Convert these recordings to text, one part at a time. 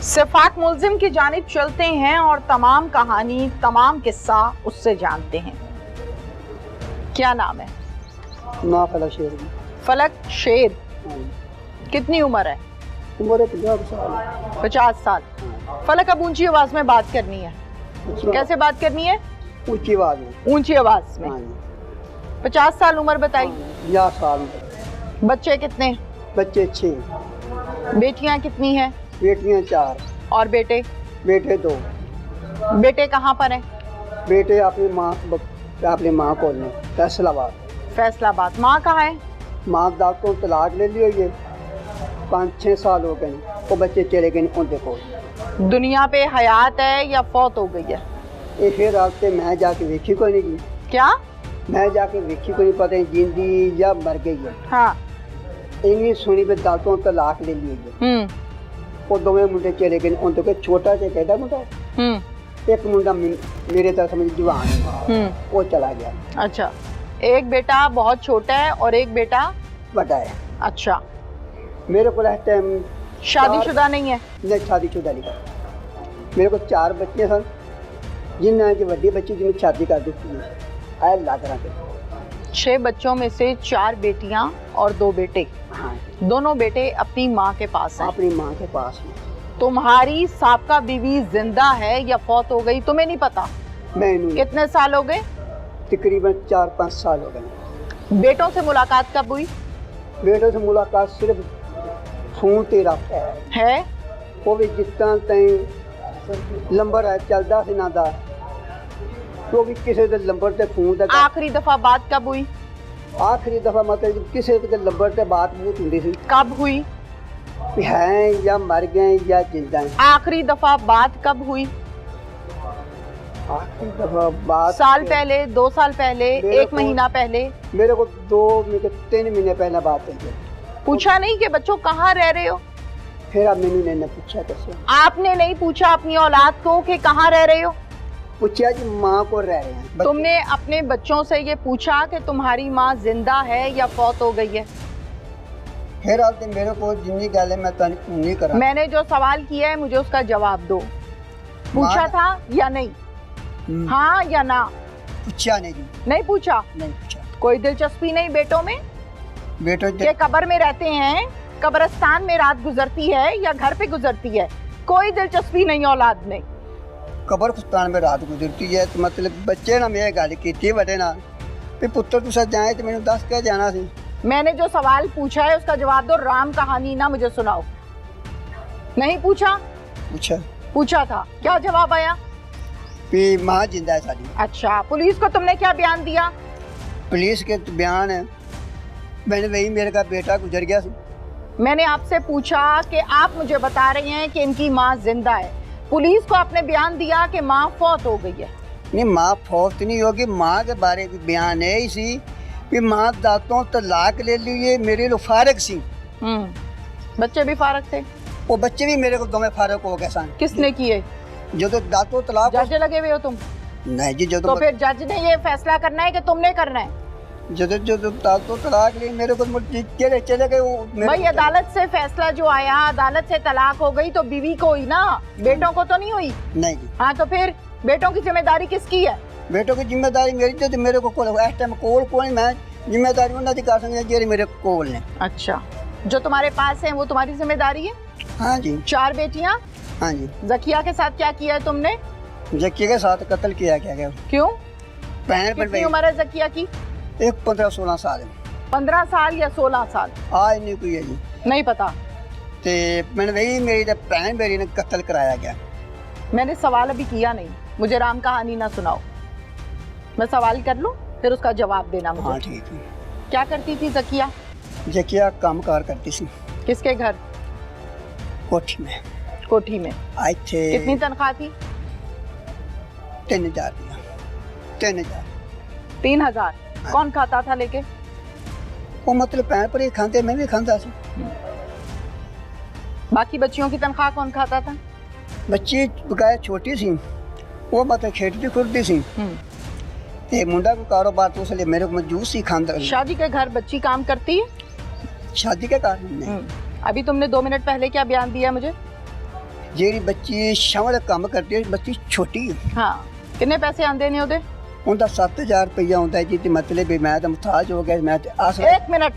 सिफाक मुल्जिम की जानिब चलते हैं और तमाम कहानी, तमाम किस्सा उससे जानते हैं। क्या नाम है? ना फलक शेर। फलक शेर। कितनी उम्र है? उम्र 50 साल। 50 साल। फलक, अब ऊंची आवाज में बात करनी है। कैसे बात करनी है? ऊंची आवाज में। ऊंची आवाज में। 50 साल उम्र बताई। 50 साल। बच्चे कितने? बच्चे 6। बेटियां कितनी हैं? बेटियां 4। और बेटे? बेटे 2। बेटे कहाँ पर हैं? बेटे अपनी माँ को ने फैसलाबाद। फैसलाबाद। माँ कहाँ है? माँ दांतों तलाक ले ली हुई है। 5-6 साल हो गए। वो बच्चे चले गए उनके को। दुनिया पे हयात है या फौत हो गई है? ये फिर रास्ते मैं जाके देखी कोई नहीं। क्या? मैं जाके देखी कोई नहीं, पता नहीं जिंदी या मर गई है। हाँ। इन्हीं सुनी पे दांतों तलाक ले ली है। वो दोवें मुंडे चले गए। उनके छोटा से कहता मुंडा, एक मुंडा मेरे तरह समझ जवान है, वो चला गया। अच्छा, एक बेटा बहुत छोटा है और एक बेटा बड़ा है। अच्छा, मेरे को इस टाइम शादीशुदा नहीं है? नहीं, शादीशुदा नहीं। मेरे को 4 बच्चे सन, जिन्हें की बड़ी बच्ची जिन्हें शादी कर दी है लाख रहा के। 6 बच्चों में से 4 बेटियां और 2 बेटे। हाँ। दोनों बेटे अपनी माँ के पास हैं। अपनी माँ के पास है। तुम्हारी साबका बीवी जिंदा है या फौत हो गई तुम्हें नहीं पता? नहीं। कितने साल हो गए? तकरीबन 4-5 साल हो गए। बेटों से मुलाकात कब हुई? बेटों से मुलाकात सिर्फ फोन ते रखता है। वो भी जितना तई लंबर है चलता से ना दा, तो भी किसी के लंबर ते फोन ते। आखिरी दफा बात कब हुई? आखिरी दफा मतलब किसी के लंबर ते बात बहुत हुई थी। कब हुई? हैं या मर गए या जिंदा हैं। आखिरी दफा बात कब हुई? आखिरी दफा बात साल पहले, 2 साल पहले, 1 महीना पहले? मेरे को 3 महीने पहले बात हुई। पूछा नहीं कि बच्चों कहाँ रह रहे हो? फिर अब मैंने नहीं पूछा। कैसे आपने नहीं पूछा अपनी औलाद को कि कहाँ रह रहे हो? पूछा जी माँ को रह रहे हैं। तुमने अपने बच्चों से ये पूछा कि तुम्हारी माँ जिंदा है या फौत हो गई है? फिर मेरे को जिन्नी गल है मैं नहीं करा। मैंने जो सवाल किया है मुझे उसका जवाब दो। पूछा था या नहीं? हाँ या ना? पूछा नहीं जी। नहीं पूछा? नहीं पूछा। कोई दिलचस्पी नहीं बेटों में? बेटो के कब्र में रहते हैं, कब्रिस्तान में रात गुजरती है या घर पे गुजरती है? कोई दिलचस्पी नहीं औलाद में। कब्रिस्तान में रात गुजरती है तो मतलब बच्चे ना मेरे गल की बड़े ना भी पुत्र तुसा जाए तो मैंने 10 के जाना सी। मैंने जो सवाल पूछा है उसका जवाब दो। राम कहानी ना मुझे सुनाओ। नहीं पूछा? पूछा था। क्या जवाब आया? भी माँ जिंदा है सारी। अच्छा, पुलिस को तुमने क्या बयान दिया? पुलिस के बयान है मैंने वही मेरे का बेटा गुजर गया। मैंने आपसे पूछा कि आप मुझे बता रहे हैं कि इनकी माँ जिंदा है, पुलिस को आपने बयान दिया कि माँ फौत हो गई है। नहीं, माँ फौत नहीं होगी। माँ के बारे में बयान है इसी कि माँ दांतों तलाक ले लिए, मेरे लोग फारग सी। बच्चे भी फारग थे? वो बच्चे भी मेरे को दो में फारग हो गए सन। किसने किए? जो तो दांतों तलाक। जज लगे हुए हो तुम? नहीं जी, जो तो फिर जज ने ये फैसला करना है कि तुमने करना है? जो दांतों तलाक लिए मेरे को चले गए। भाई अदालत से फैसला जो आया, अदालत से तलाक हो गई तो बीवी को हुई ना, बेटों को तो नहीं हुई? नहीं जी। हाँ, तो फिर बेटों की जिम्मेदारी किसकी है? बेटों की जिम्मेदारी मेरी तो मेरे को इस टाइम कोल मैं जिम्मेदारी उन्होंने कर सकती मेरे कोल ने। अच्छा, जो तुम्हारे पास है वो तुम्हारी जिम्मेदारी है? हाँ जी। 4 बेटियाँ? हाँ जी। जकिया के साथ क्या किया है तुमने? जकिया के साथ कत्ल किया गया। क्यों? कितनी उम्र है जकिया की? 15-16 साल है। 15 साल या 16 साल? आज नहीं कोई है जी। नहीं पता। ते मैंने वही मेरी बहन मेरी ने कत्ल कराया गया। मैंने सवाल अभी किया नहीं, मुझे राम कहानी ना सुनाओ। मैं सवाल कर लूं फिर उसका जवाब देना मुझे। हाँ ठीक है। क्या करती थी जकिया? जकिया काम कार करती थी। किसके घर? कोठी में। कोठी में। आए थे। कितनी तनख्वाह थी? 3000 दिया। 3000। कौन खाता था लेके? वो मतलब पैर पर ही खाते, मैं भी खाता था। बाकी बच्चियों की तनख्वाह कौन खाता था? बच्ची बकाया छोटी सी, वो मतलब खेतती खुरती सी। ते मुंडा को कारोबार तो इसलिए मेरे को जूस ही खाता। शादी के घर बच्ची काम करती है? शादी के कारण नहीं। अभी तुमने 2 मिनट पहले क्या बयान दिया मुझे? ਜਿਹੜੀ ਬੱਚੀ ਸ਼ਾਮਲ ਕੰਮ ਕਰਦੀ ਹੈ, ਬੱਚੀ ਛੋਟੀ ਹੈ। हाँ कितने पैसे आंदे ने ओदे? ਉਹਦਾ 7000 ਰੁਪਇਆ ਆਉਂਦਾ ਹੈ ਜੀ, ਤੇ ਮਤਲਬ ਵੀ ਮੈਂ ਤਾਂ ਮੁਹਤਾਜ ਹੋ ਗਿਆ, मैं तो आस। एक मिनट,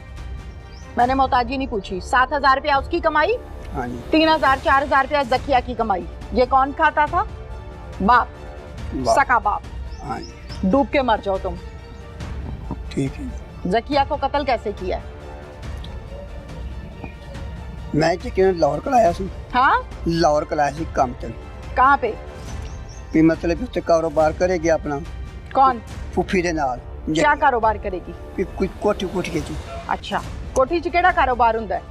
मैंने मोहताजी नहीं पूछी। 7,000 रुपया उसकी कमाई, हाँ जी 3,000 4,000 रुपया जकिया की कमाई। ये कौन खाता था? बाप, सका बाप। हाँ जी डूब के मर जाओ तुम। ठीक है। जकिया को कत्ल कैसे किया? मैं जी कि लाहौर कलाया सी। हाँ लाहौर कलाया सी काम ते, कहाँ पे? भी मतलब उत्ते कारोबार करेगी अपना कौन? फुफी दे नाल। क्या कारोबार करेगी? भी कोई कोठी कोठी के जी, अच्छा कोठी च केड़ा कारोबार हुंदा है?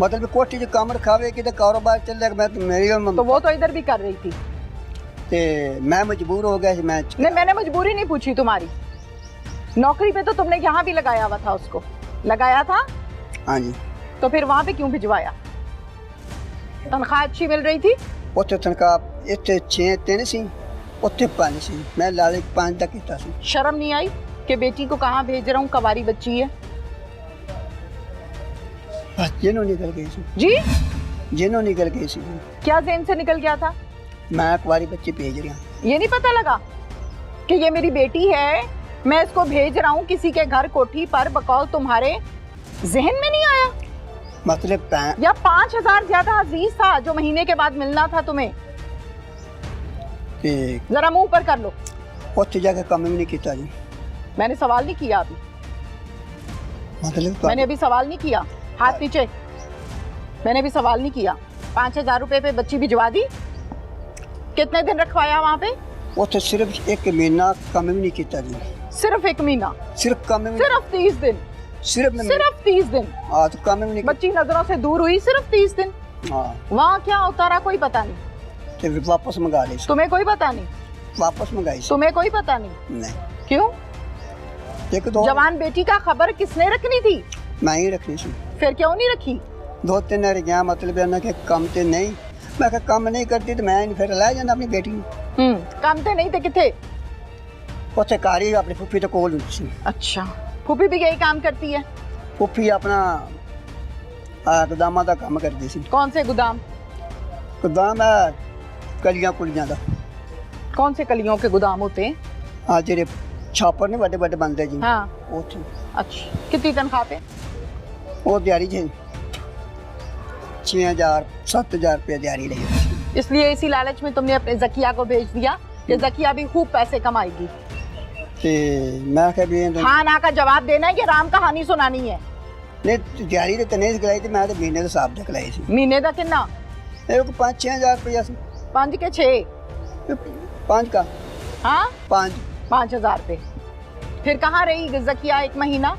मतलब कोठी च काम रखावेगी तो कारोबार चलेगा। मैं तो मेरी तो वो तो इधर भी कर रही थी। ते मैं मजबूर हो गया। मैं नहीं, मैंने मजबूरी नहीं पूछी तुम्हारी। नौकरी पे तो तुमने यहाँ भी लगाया हुआ था, उसको लगाया था। हाँ जी। तो फिर वहां पे क्यों भिजवाया? तनख्वाह अच्छी मिल रही थी? उत्थे तनख्वाह इत्थे 6-3 सी, उत्थे 5 सी। मैं लाले 5 तक कीता सी। शर्म नहीं आई कि बेटी को कहाँ भेज रहा हूँ, कवारी बच्ची है? बस जिन्हों निकल गई सी जी, जिन्हों निकल गई सी। क्या ज़हन से निकल गया था? मैं कुंवारी बच्ची भेज रहा। ये नहीं पता लगा कि ये मेरी बेटी है, मैं इसको भेज रहा हूँ किसी के घर कोठी पर बकौल तुम्हारे? जहन में नहीं आया? मतलब या 5,000 ज्यादा अजीज था जो महीने के बाद मिलना था तुम्हें? जरा मुंह ऊपर कर लो। उत्थे जाके काम भी नहीं किया जी। मैंने सवाल नहीं किया अभी, मतलब मैंने अभी सवाल नहीं किया। हाथ नीचे। मैंने भी सवाल नहीं किया। 5,000 रुपए पे बच्ची भिजवा दी। कितने दिन रखवाया वहाँ पे? उत्थे सिर्फ 1 महीना काम भी नहीं किया जी। सिर्फ 1 महीना? सिर्फ काम भी, सिर्फ 30 दिन? सिर्फ 30 दिन? हाँ तो काम भी नहीं। बच्ची नजरों से दूर हुई सिर्फ 30 दिन। हाँ वहाँ क्या होता रहा कोई पता नहीं। तो वापस मंगा ली। तुम्हें कोई पता नहीं? वापस मंगाई। तुम्हें कोई पता नहीं? नहीं। क्यों? एक दो जवान बेटी का खबर किसने रखनी थी? मैं ही रखनी सी। फिर क्यों नहीं रखी? 2-3 बार गया, मतलब है कि काम ते नहीं। मैं कहा काम नहीं करती तो मैं फिर लै जाना अपनी बेटी नूं। काम ते नहीं थे किथे? उत्थे घर ही अपनी फुफी दे कोल हुंदी सी। अच्छा, फुफी भी यही काम करती है? फुफी अपना गोदामां दा काम करदी सी। कौन से गोदाम? गोदाम है कलियां कुलियां दा। कौन से कलियों के गोदाम होते हैं? हाँ जेरे छापर ने बड़े बड़े बनते जी। हाँ उत्थे। अच्छा, कितनी तनख्वाह पे? वो दिहाड़ी जी 6,000-7,000 रुपया दिहाड़ी लगी। इसलिए इसी लालच में तुमने अपने जकिया को भेज दिया कि जकिया भी खूब पैसे कमाएगी। ते मैं कह भी हाँ ना का जवाब देना है कि राम कहानी सुनानी है? नहीं दिहाड़ी तो नहीं दिलाई, मैं तो महीने के हिसाब से दिलाई सी। महीने का कितना? 5-6,000 रुपया सी। 5 के 6? 5 का? हाँ 5,000 रुपए। फिर कहाँ रही जकिया 1 महीना?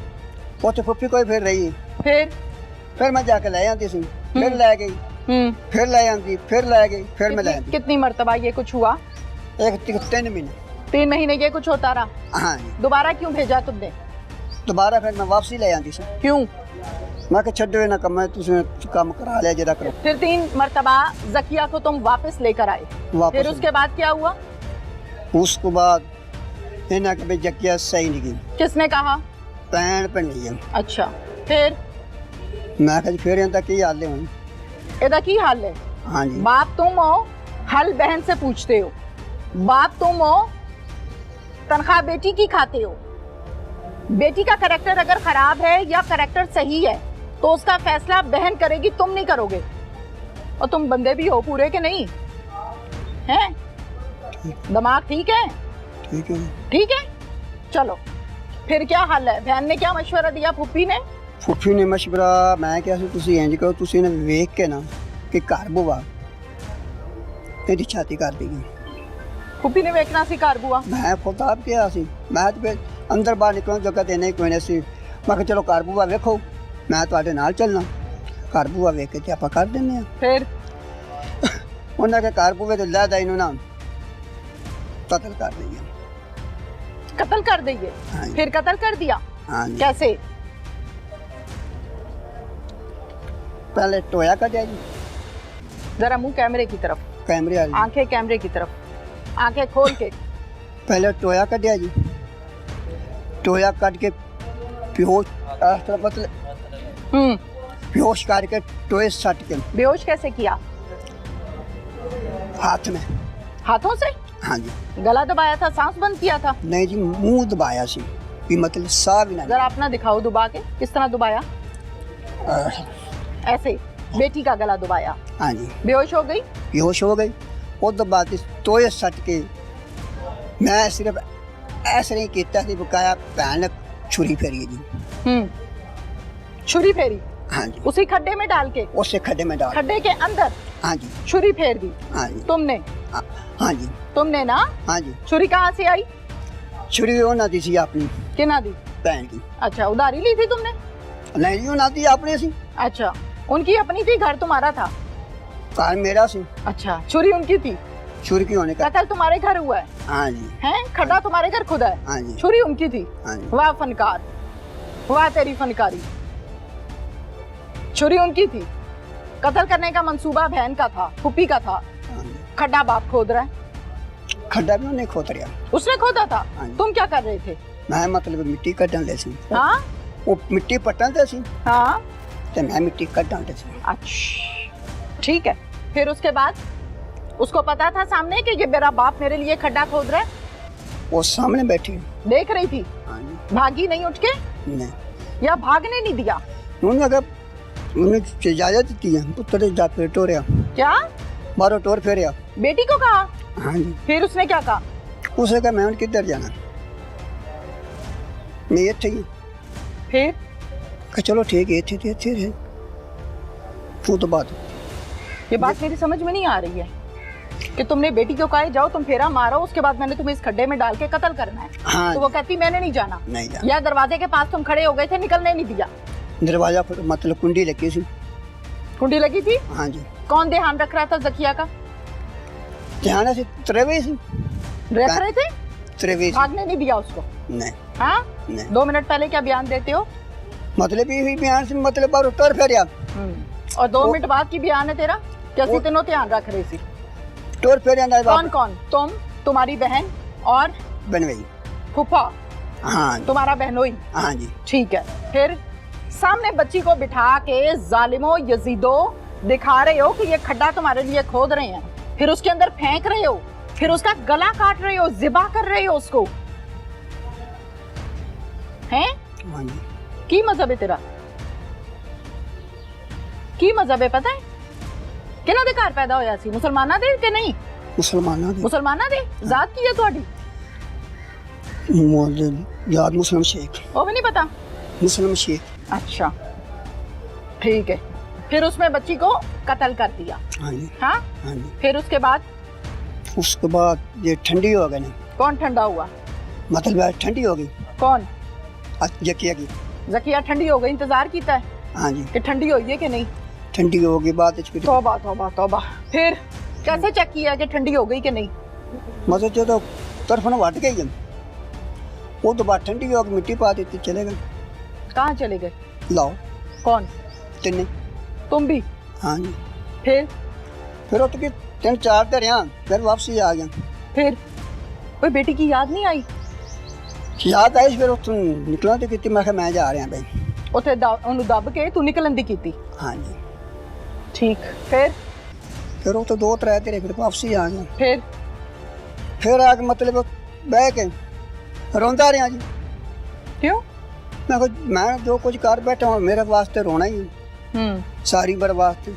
वो तो फुफी कोई फिर रही। फिर मैं जाके ले आती सी, फिर ले गई, फिर ले आती, फिर ले गई, फिर मैं ले आती। कितनी मर्तबा ये कुछ हुआ? 3 महीने। 3 महीने ये कुछ होता रहा? हाँ। दोबारा क्यों भेजा तुमने? दोबारा फिर मैं वापसी ले आती सी। क्यों? मैं कहा छड्डो ना कम, तुसीं काम करा लिया जरा करो। फिर 3 मर्तबा जकिया को तुम वापस लेकर आए। फिर उसके बाद क्या हुआ? उसके बाद इन्हें कि जकिया सही नहीं गई। किसने कहा? पैन भनी है। अच्छा, फिर? मैं कहा फिर इनका की हाल है? एदा की हाल है? हाँ जी। बाप तुम हो, हल बहन से पूछते हो। बाप तुम हो, तनख्वाह बेटी की खाते हो। बेटी का करैक्टर अगर खराब है या करैक्टर सही है तो उसका फैसला बहन करेगी, तुम नहीं करोगे। और तुम बंदे भी हो पूरे के नहीं हैं? दिमाग ठीक है? ठीक है। ठीक है, चलो फिर क्या हाल है? बहन ने क्या मशवरा दिया? फुफी ने? फुफी ने मशवरा मैं क्या तुसी इंज करो, तुसी ने वेख के ना कि घर बुआ तेरी छाती कर देगी। फुफी ने वेखना सी घर बुआ? मैं खुद आप क्या सी, मैं तो अंदर बाहर निकलने जगह देने ही कोई नहीं सी। मैं कहा चलो घर बुआ वेखो, मैं तुहाडे नाल चलना। घर बुआ वेख के ते आपां कर दिंदे आ। फिर उन्हां के घर बुए ते लहदा इन्हू ना कत्ल कर दिया। कत्ल कर दिए? हाँ। फिर कत्ल कर दिया? हाँ। कैसे? पहले टोया कटिया जी। जरा मुंह कैमरे की तरफ, कैमरे वाली आंखें कैमरे की तरफ, आंखें खोल के। पहले टोया कटिया जी। टोया कट के बेहोश मतलब बेहोश करके टोए सट के। बेहोश कैसे किया? हाथ में। हाथों से? हाँ जी। गला दबाया था, सांस बंद किया था? नहीं जी, मुंह दबाया सी भी मतलब साह भी ना। जरा अपना दिखाओ दबा के, किस तरह दबाया? ऐसे बेटी का गला दबाया? हाँ जी। बेहोश हो गई? बेहोश हो गई। वो तो बात तोए सट के मैं सिर्फ ऐसे नहीं किया सी, बकाया भैन ने छुरी फेरी जी। छुरी फेरी? हाँ जी। उसी खड्डे में डाल के? उसे खड्डे में डाल। खड्डे के अंदर? हाँ जी। छुरी फेर दी? हाँ जी। तुमने? हाँ जी। तुमने ना? हाँ जी। छुरी कहाँ से आई? छुरी वो ना दी सी अपनी। किना दी? भैन की। अच्छा, उधारी ली थी तुमने? नहीं जी, वो ना दी अपने सी। अच्छा, उनकी अपनी थी, घर तुम्हारा था? कार मेरा सी। अच्छा, छुरी उनकी थी? छुरी की होने का। कत्ल तुम्हारे घर हुआ है? हाँ जी। हैं? खड्डा तुम्हारे घर खुदा है? हाँ जी। छुरी उनकी थी? हाँ जी। वाह फनकार, वाह तेरी फनकारी। छुरी उनकी थी, कत्ल करने का मंसूबा बहन का था, फूफी का था, खड्डा बाप खोद रहा है? खड्डा भी उन्हें खोद रहा। उसने खोदा था? हाँ। तुम क्या कर रहे थे? मैं मतलब मिट्टी कटन ले सी। हाँ? वो मिट्टी पटन दे सी। हाँ? तो मैं मिट्टी कटन ले सी। अच्छा, ठीक है। फिर उसके बाद उसको पता था सामने कि ये मेरा बाप मेरे लिए खड्डा खोद रहा है? वो सामने बैठी। देख रही थी? हाँ जी। भागी नहीं उठ के? नहीं। या भागने नहीं दिया? उन्होंने अगर उन्हें इजाजत दी है पुत्र जा फिर टोरिया। क्या? मारो टोर फेरिया। बेटी को कहा? हाँ जी। फिर उसने क्या कहा? उसे कहा मैं किधर जाना, मैं इत्थे ही। फिर कहा चलो ठीक है, इत्थे इत्थे रहे। वो तो बात ये बात मेरी समझ में नहीं आ रही है कि तुमने बेटी को कहा जाओ तुम फेरा मारो, उसके बाद मैंने तुम्हें इस खड्डे में डाल के कत्ल करना है। हाँ। तो वो कहती मैंने नहीं जाना। नहीं जाना। या दरवाजे के पास तुम खड़े हो गए थे, निकलने नहीं दिया? दरवाजा पर मतलब कुंडी लगी सी। कुंडी लगी थी? हाँ जी। कौन ध्यान रख रहा था जकिया का? ध्यान से त्रेवे सी रख रहे थे? त्रेवे। भागने नहीं दिया उसको? नहीं। हाँ? नहीं। 2 मिनट पहले क्या बयान देते हो? मतलब ये बयान से मतलब बार टोर फेरिया। और 2 मिनट बाद की बयान है तेरा? कैसे तीनों ध्यान रख रही थी? टोर फेरिया ना। कौन कौन? तुम, तुम्हारी बहन और बनवई। फूफा? हाँ। तुम्हारा बहनोई? हाँ जी। ठीक है। फिर सामने बच्ची को बिठा के जालिमो यजीदो दिखा रहे हो कि ये खड्डा तुम्हारे लिए खोद रहे हैं, फिर उसके अंदर फेंक रहे हो, फिर उसका गला काट रहे हो, जिबा कर रहे हो उसको, हैं? हाँ जी। की मजहब है तेरा? की मजहब है पता है? किना दे घर पैदा होया सी? मुसलमाना दे के नहीं? मुसलमाना दे। मुसलमाना दे जात की है ਤੁਹਾਡੀ? याद मुस्लिम शेख। वो भी नहीं पता? मुस्लिम शेख। अच्छा, ठीक है। फिर उसमें बच्ची को कत्ल कर दिया? हाँ जी। हाँ? हाँ जी। फिर उसके बाद? उसके बाद ये ठंडी हो गई ना। कौन ठंडा हुआ? मतलब ठंडी हो गई। कौन? जकिया की। जकिया ठंडी हो गई? इंतजार कीता है हाँ जी। कि ठंडी हुई है कि नहीं? ठंडी हो गई बात। तौबा तौबा तौबा। फिर कैसे चेक किया कि ठंडी हो गई कि नहीं? मतलब जो तो तरफ ना हट गई, वो तो बात ठंडी हो गई, मिट्टी पा देती, चले गए। कहाँ चले गए? लाओ। कौन? तीन। तुम भी? हाँ जी। फिर वो तो 3-4 दिन रहा, फिर वापसी आ गया। फिर कोई बेटी की याद नहीं आई? याद आई फिर उतों निकला तो कितनी, मैं मैं जा रहा भाई ਉੱਥੇ ਉਹਨੂੰ ਦੱਬ ਕੇ ਤੂੰ ਨਿਕਲਣ ਦੀ ਕੀਤੀ? हाँ जी। ठीक। फिर वो तो 2-3 दिन फिर वापसी आ गया। फिर आके मतलब बह के रोंदा रहा जी। क्यों? मैं जो कुछ कर बैठा हूँ मेरे वास्ते रोना ही सारी बर वास्ते।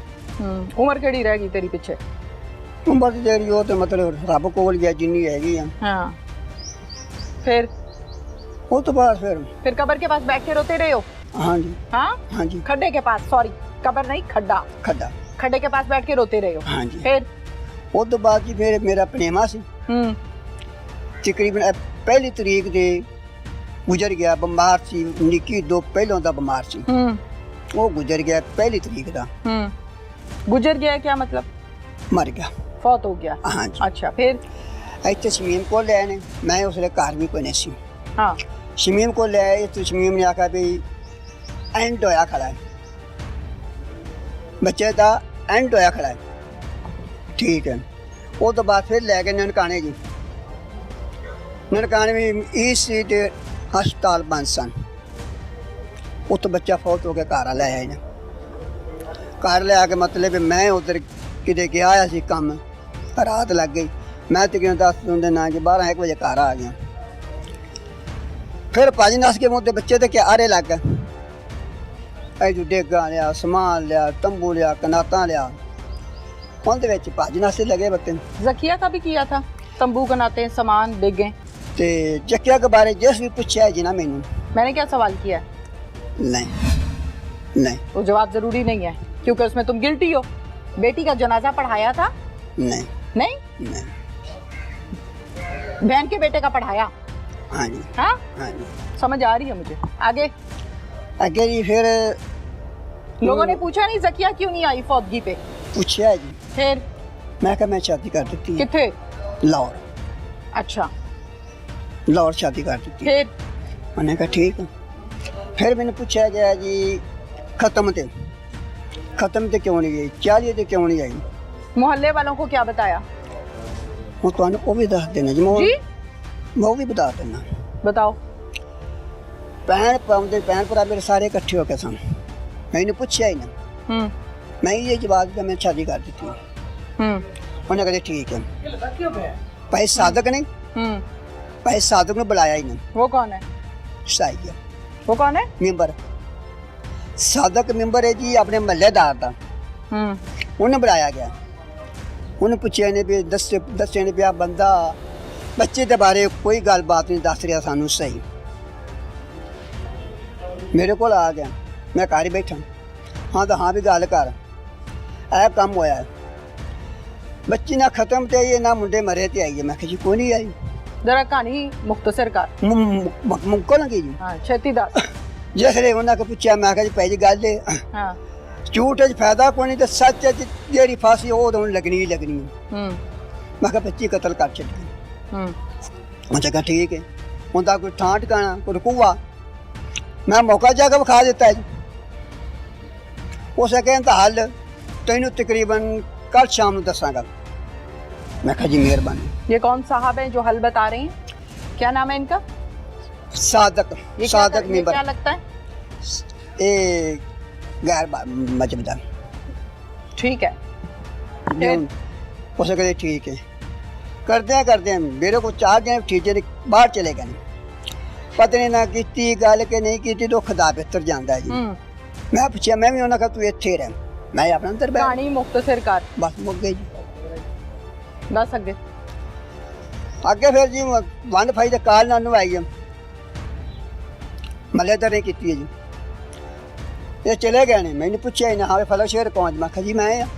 उम्र केड़ी रह गई तेरी पिछे? उम्र तो जेरी वो तो मतलब रब कोल गया जिन्नी हैगी है। हाँ। फिर वो तो बाद फिर कब्र के पास बैठ के रोते रहे हो? हाँ जी। हाँ? हाँ जी। खड्डे के पास, सॉरी कब्र नहीं, खड्डा। खड्डा। खड्डे के पास बैठ के रोते रहे हो? हाँ जी। फिर वो तो बाद जी फिर मेरा प्रेमा सी तकरीबन 1 तरीक दे गुजर गया, बीमार सी, निक्की 2 पहलों दा बीमार सी, वो गुजर गया 1 तरीक दा। गुजर गया क्या मतलब? मर गया, फौत हो गया। हाँ जी। अच्छा, फिर इतने शमीम को ले आए, मैं उसले घर भी कोई नहीं सी। हाँ। शमीम को ले आए तो शमीम ने आखा भी एंड होया खड़ा है, बच्चे का एंड होया खड़ा है। ठीक है। वो तो बाद फिर लै गए ननकाने जी। ननकाने में ईस्ट हस्पताल बंद सन, वो तो बच्चा फौत हो गया, घर ले आए ना। घर ले आके मतलब मैं उधर किते गया सी काम, रात लग गई। मैं तकरीबन 10 दिन ना कि 12-1 बजे घर आ गया। फिर भाजी नस के मुद्दे बच्चे तो क्या आरे लग गए। अजू डेगा लिया, समान लिया, तंबू लिया, कनाता लिया, उनके विच भाजी नस लगे बच्चे। जकिया का भी किया था, तंबू कनाते सामान डेगे। ते जकिया के बारे जिस भी पूछा है जी ना मैनू, मैंने क्या सवाल किया? नहीं वो जवाब जरूरी नहीं है क्योंकि उसमें तुम गिल्टी हो। बेटी का जनाजा पढ़ाया था? नहीं नहीं। नहीं। बहन के बेटे का पढ़ाया? हाँ जी। हाँ हाँ जी। समझ आ रही है मुझे। आगे आगे जी फिर लोगों ने पूछा नहीं जकिया क्यों नहीं आई फौतगी पे? पूछा है जी। फिर मैं कहा मैं शादी कर दी थी किथे? लाहौर। अच्छा लाहौर शादी कर दी थी। फिर मैंने कहा ठीक है। फिर मैंने पूछा गया जी खत्म ते क्यों नहीं गई, 40 ते क्यों नहीं आई? मोहल्ले वालों को क्या बताया? वो तो वो भी दस देना जी। जी वो भी बता देना। बताओ। भैन भरा मेरे सारे इकट्ठे होके सन। मैंने पूछा ही ना, मैं ये जवाब दिया मैं शादी कर दी थी। उन्हें कहते ठीक है। भाई सादक ने बुलाया ही ना। वो कौन है? साई है। वो कौन है? मेंबर सादक मेंबर है जी अपने महल्लेदार का। उन्हें बुलाया गया। उन्हें पूछा ने भी दस्से ने पिया बंदा बच्चे के बारे कोई गलबात नहीं दस रहा सानू सही। मेरे को आ गया, मैं घर ही बैठा। हाँ तो हाँ भी गल कर, ऐ कम होया है। बच्ची ना खत्म ते आई है ना मुंडे मरे ते आई है। मैं जी कोई नहीं आई। जरा कहानी मुख्तसर कर। मुक्को लगी जी। हाँ छेती दस। जिसले उन्हें पूछा मैं जी भाई जी गल है झूठ फायदा कोई नहीं तो सच जी फांसी वो तो लगनी ही लगनी है। मैं बच्ची कतल कर छड़ी। मैं कहा ठीक है। उनका कोई थां ठिकाना कोई रुकूआ मैं मौका जाकर विखा दिता है जी। उस कहता हल तेनू तकरीबन कल शाम को दसांगा। मैं कहा जी मेहरबानी। ये कौन साहब है जो हल बता रहे हैं? क्या नाम है इनका? सादक। सादक मेंबर। क्या लगता है? ए गैर मजबूदार। ठीक है। उसे कहते ठीक है। करते हैं मेरे को 4 दिन ठीक बाहर चले गए। पत्नी ना की गल के नहीं की तो खुदा बेहतर जानता है जी। मैं पूछा मैं भी उन्हें कहा तू इत्थे रह, मैं अपना अंदर बैठ। कहानी मुख्तसर कर। बस मुक गई जी। दस अगे फिर जी वंड फाई तो काल नानू आई है मलेदार ने की है जी। ये चले गए ने। मैंने पूछा ही ना हाँ फला शेर कौन? मैं जी मैं आया।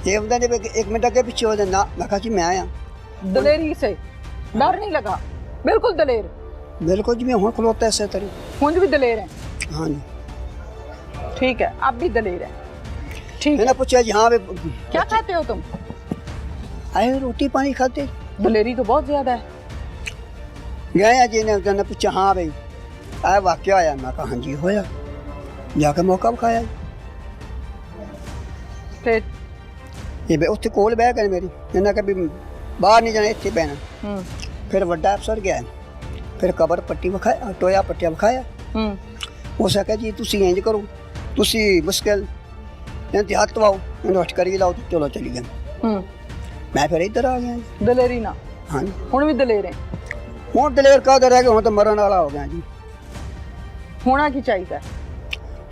ये उन्होंने 1 मिनट अगे पीछे हो देना। मैं जी मैं आया। दलेरी से डर नहीं लगा? बिल्कुल दलेर। बिल्कुल जी मैं हूँ खलोता इस तरह। हुंज भी दलेर है? हाँ जी ठीक है। अब भी दलेर है? ठीक। मैंने पूछा जी हाँ क्या खाते हो तुम? आए रोटी पानी खाते। दलेरी तो बहुत ज्यादा है। गया जी ने पूछा हाँ भाई आया वाक्य आया? मैं कहा हाँ जी होया। जाकर मौका विखाया। फिर ये उत्थे कोल बह गए मेरी। इन्हें कहा भी बाहर नहीं जाना इत्थे बहना। फिर वड्डा अफसर गया। फिर कबर पट्टी विखाया टोया पट्टिया विखाया। उस आख्या जी तुसी इंज करो तुसी मुश्किल इन्हें हाथ लवाओ इन्हें हट करी लाओ तो चलो चली गए। मैं फिर इधर आ गया। दलेरी ना? हाँ जी हुण भी दलेर है? हूँ दलेर का रह गया हूँ तो मरण वाला हो गया जी। होना की चाहिए?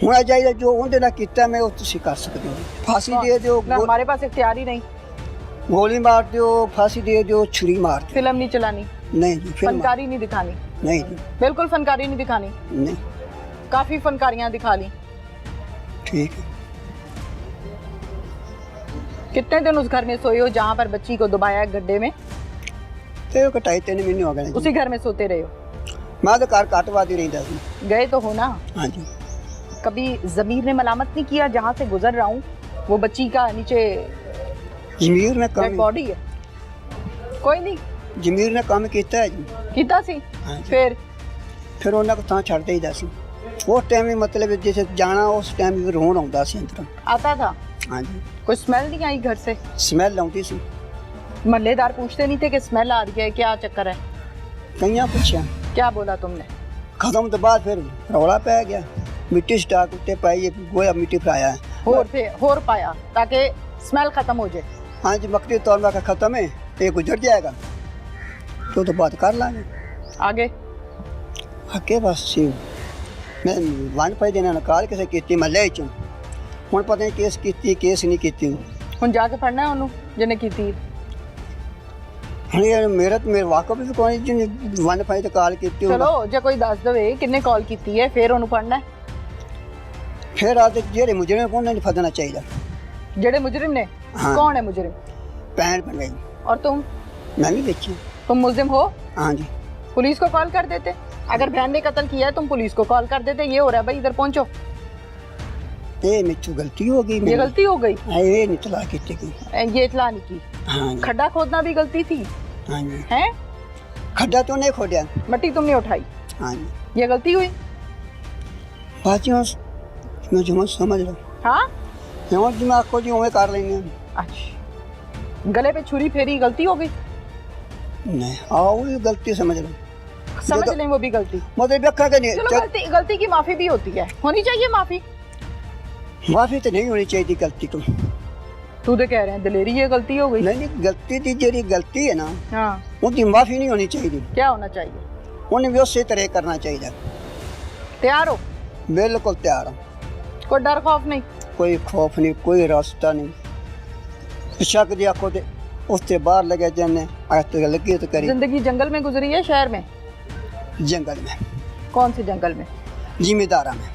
होना चाहिए जो उन्हें ना किया मैं तुसी कर सकते हो। फांसी दे दो। हमारे पास इख्तियार ही नहीं। गोली मार दो, फांसी दे दो, छुरी मार दो। फिल्म नहीं चलानी? नहीं जी। फनकारी नहीं दिखानी? नहीं जी बिल्कुल फनकारी नहीं दिखानी? नहीं। काफी फनकारियां दिखा ली। ठीक है। कितने दिन उस घर में सोए हो जहाँ पर बच्ची को दबाया गड्ढे में? तो 2.5-3 महीने हो गए। उसी घर में सोते रहे हो? मैं तो घर काटवाती रही थी। गए तो हो ना? हाँ जी। कभी जमीर ने मलामत नहीं किया जहाँ से गुजर रहा हूँ वो बच्ची का नीचे जमीर ने काम बॉडी है? कोई नहीं। जमीर ने काम किया है जी। कीता सी? हाँ जी। फिर उन्हें को थां छड़ देईदा सी। उस टाइम मतलब जैसे जाना उस टाइम भी रोन आउंदा सी अंदर। आता था? हाँ जी। कोई स्मेल नहीं आई घर से? स्मेल आउंदी सी। महल्लेदार पूछते नहीं थे कि स्मेल आ रही है क्या चक्कर है? कईयां पूछा। क्या बोला तुमने? खत्म तो बाद फिर रौला पै गया। मिट्टी स्टाक उत्ते पाई गोया मिट्टी फराया होर पाया ताकि स्मेल खत्म हो जाए। हाँ जी मकड़ी तौर में खत्म है, ये गुजर जाएगा तो बात कर लांगे आगे। आगे बस जी मैं वन पाई देना निकाल किसे की महल्ले च हूँ पता नहीं केस की केस नहीं की ਹੁਣ ਜਾ ਕੇ ਫੜਨਾ ਉਹਨੂੰ ਜਿਹਨੇ ਕੀਤੀ। हाँ यार मेरे वाकफ भी कोई जिन्हें वन पाई तो कॉल की ਚਲੋ ਜੇ ਕੋਈ ਦੱਸ ਦਵੇ ਕਿੰਨੇ ਕਾਲ ਕੀਤੀ ਹੈ ਫਿਰ ਉਹਨੂੰ ਫੜਨਾ। फिर आते जेरे मुजरिम को नहीं फदना चाहिए। जेड़े मुजरिम ने हाँ। कौन है मुजरिम? पैन बन गई। और तुम? मैं भी देखी। तुम मुजरिम हो? हाँ जी। पुलिस को कॉल कर देते। अगर बहन ने कत्ल किया है तुम पुलिस को कॉल कर देते। ये हो रहा है भाई, इधर पहुंचो। ये मुझसे गलती हो गई। ये गलती हो गई? ये नहीं इतला की थी। ये इतला नहीं की। हाँ जी। खड्डा खोदना भी गलती थी। हाँ जी। हैं? खड्डा तो नहीं खोदा। मट्टी तुमने उठाई। हाँ जी। ये गलती हुई? बातियों मैं जो समझ लो। हाँ? जो दिमाग को जो हमें कर लेंगे। अच्छा। गले पे छुरी फेरी गलती हो गई? नहीं आओ ये गलती समझ लो। समझ लें वो भी गलती। मतलब व्याख्या के नहीं। चलो गलती की माफी भी होती है, होनी चाहिए माफी। माफी तो नहीं होनी चाहिए गलती को। तू तो कह रहे हैं दलेरी ये गलती हो गई। नहीं गलती थी जेरी गलती है ना। हाँ। उनकी माफी नहीं होनी चाहिए। क्या होना चाहिए? उन्हें भी उसी तरह करना चाहिए। तैयार हो? बिल्कुल तैयार हूँ। कोई डर खौफ नहीं? कोई खौफ नहीं, कोई रास्ता नहीं। शक दी आखो ते उससे बाहर लगे जाने तो लगी तो करी। जिंदगी जंगल में गुजरी है शहर में? जंगल में। कौन से जंगल में? जिम्मेदारा में।